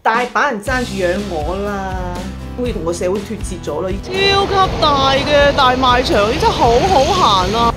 大把人爭住養我啦，好似同個社會脱節咗啦。超級大嘅大賣場，真係好好閒啊！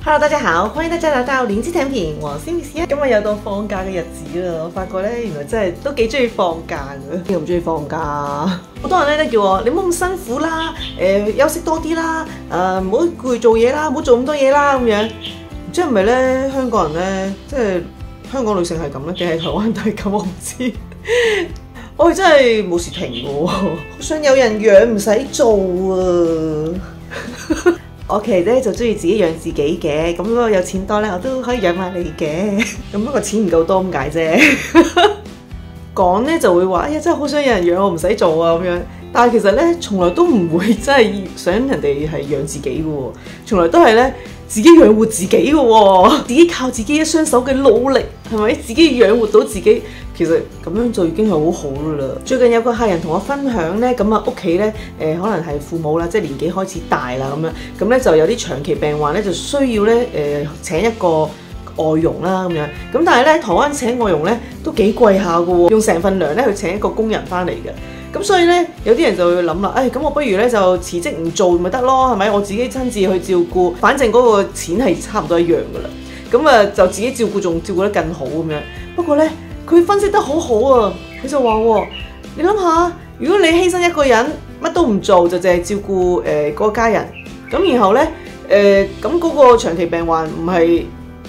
Hello， 大家好，歡迎大家來到靈芝甜品，我是 Miss。今日又到放假嘅日子啦，我發覺咧原來真係都幾中意放假嘅。邊個唔中意放假啊？好多人咧都叫我你唔好咁辛苦啦，休息多啲啦，唔好攰做嘢啦，唔好做咁多嘢啦咁樣。唔知係咪咧香港人咧，即係香港女性係咁咧，定係台灣都係咁？我唔知。我哋真係冇時停嘅喎，好想有人養唔使做啊！我其實咧就中意自己養自己嘅，咁如果有錢多咧，我都可以養埋你嘅。咁不過錢唔夠多咁解啫。講咧就會話，哎呀真係好想有人養我唔使做啊咁樣。但係其實咧從來都唔會真係想人哋係養自己嘅喎，從來都係咧自己養活自己嘅喎，自己靠自己一雙手嘅努力，係咪？自己養活到自己。其實咁樣就已經係好好噶啦。最近有個客人同我分享咧，咁啊屋企咧可能係父母啦，即係年紀開始大啦咁樣，咁咧就有啲長期病患咧，就需要咧請一個外傭啦咁樣。咁但係咧台灣請外傭咧都幾貴下噶喎，用成份糧咧去請一個工人翻嚟嘅。咁所以咧有啲人就會諗啦，咁我不如咧就辭職唔做咪得咯，係咪？我自己親自去照顧，反正嗰個錢係差唔多一樣噶啦。咁啊就自己照顧仲照顧得更好咁樣。不過咧，佢分析得好好啊！佢就話喎，你諗下，如果你犧牲一個人，乜都唔做，就淨係照顧嗰個家人，咁然後咧咁嗰個長期病患唔係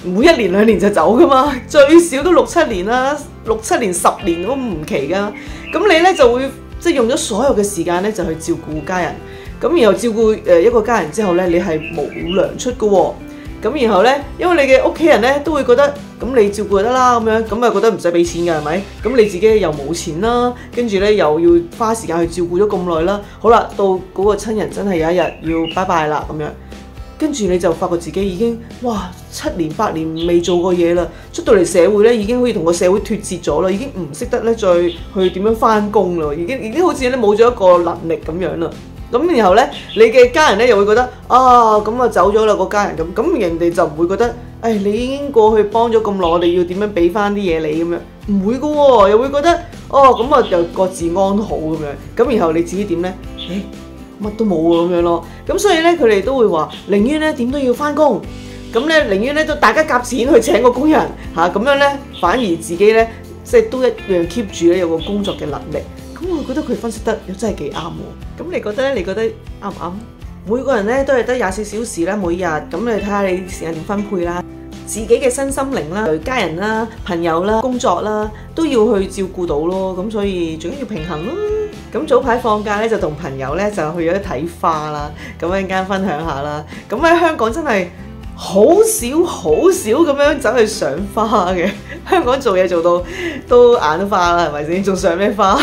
每一年兩年就走噶嘛，最少都6、7年啦，6、7年、10年都唔奇噶。咁你咧就會即係用咗所有嘅時間咧，就去照顧家人。咁然後照顧一個家人之後咧，你係冇糧出噶喎。咁然後咧，因為你嘅屋企人咧都會覺得，咁你照顧就得啦，咁啊覺得唔使俾錢㗎，係咪？咁你自己又冇錢啦，跟住咧又要花時間去照顧咗咁耐啦。好啦，到嗰個親人真係有一日要拜拜啦，咁樣，跟住你就發覺自己已經哇7年8年未做過嘢啦，出到嚟社會咧已經好似同個社會脱節咗啦，已經唔識得咧再去點樣返工啦，已經好似咧冇咗一個能力咁樣啦。咁然後咧，你嘅家人咧又會覺得咁啊走咗啦個家人咁人哋就唔會覺得，你已經過去幫咗咁耐，我哋要點樣俾翻啲嘢你咁樣？唔會噶喎，又會覺得咁啊又各自安好咁樣。咁然後你自己點咧？乜都冇咁樣咯。咁所以咧，佢哋都會話，寧願咧點都要翻工。咁咧，寧願咧都大家夾錢去請個工人嚇，咁樣咧反而自己咧即係都一樣 keep 住咧有個工作嘅能力。咁我覺得佢分析得又真係幾啱喎。咁你覺得咧？你覺得啱唔啱？每個人咧都係得24小時啦，每日。咁你睇下你時間點分配啦，自己嘅身心靈啦、家人啦、朋友啦、工作啦，都要去照顧到咯。咁所以最緊要平衡咯。咁早排放假咧就同朋友咧就去咗睇花啦。咁一陣間分享下啦。咁喺香港真係好少咁樣走去賞花嘅。香港做嘢做到都眼都花啦，係咪先？仲賞咩花？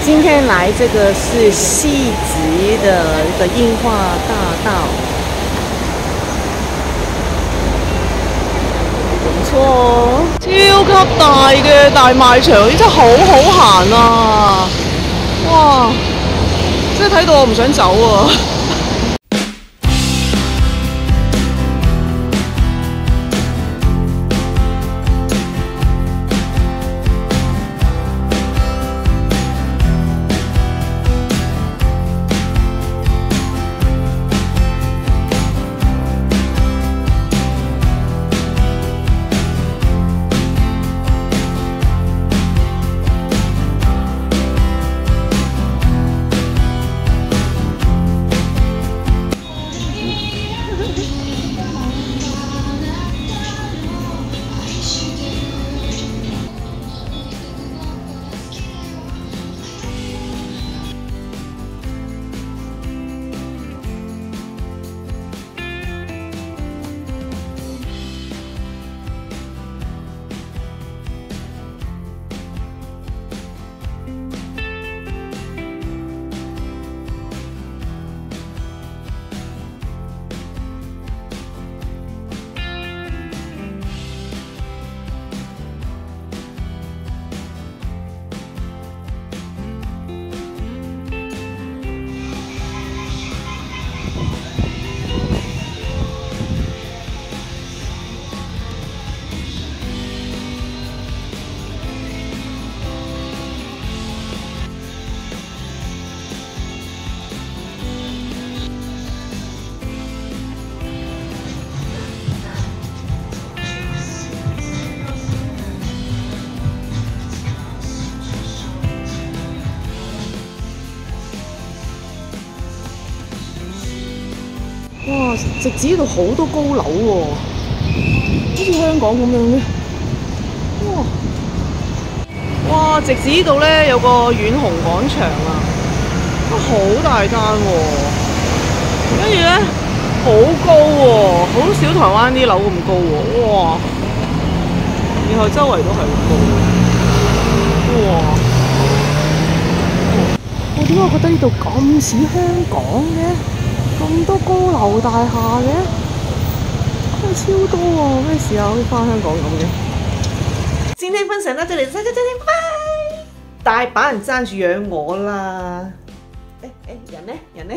今天來這個是汐止的一個櫻花大道，唔錯哦，超級大嘅大賣場，真係好好閒啊！哇，真係睇到我唔想走啊！哇！直至呢度好多高樓喎，好似香港咁樣嘅。哇！哇！直至呢度咧有個遠雄廣場啊，都好大間喎。跟住咧好高喎，好少台灣啲樓咁高喎。哇！然後周圍都係好高。哇！我點解我覺得呢度咁似香港嘅？咁多高樓大廈嘅，超多喎！咩事啊？好似翻香港咁嘅。今天分享到這裡，大家再見，拜拜！大把人爭住養我啦。人呢？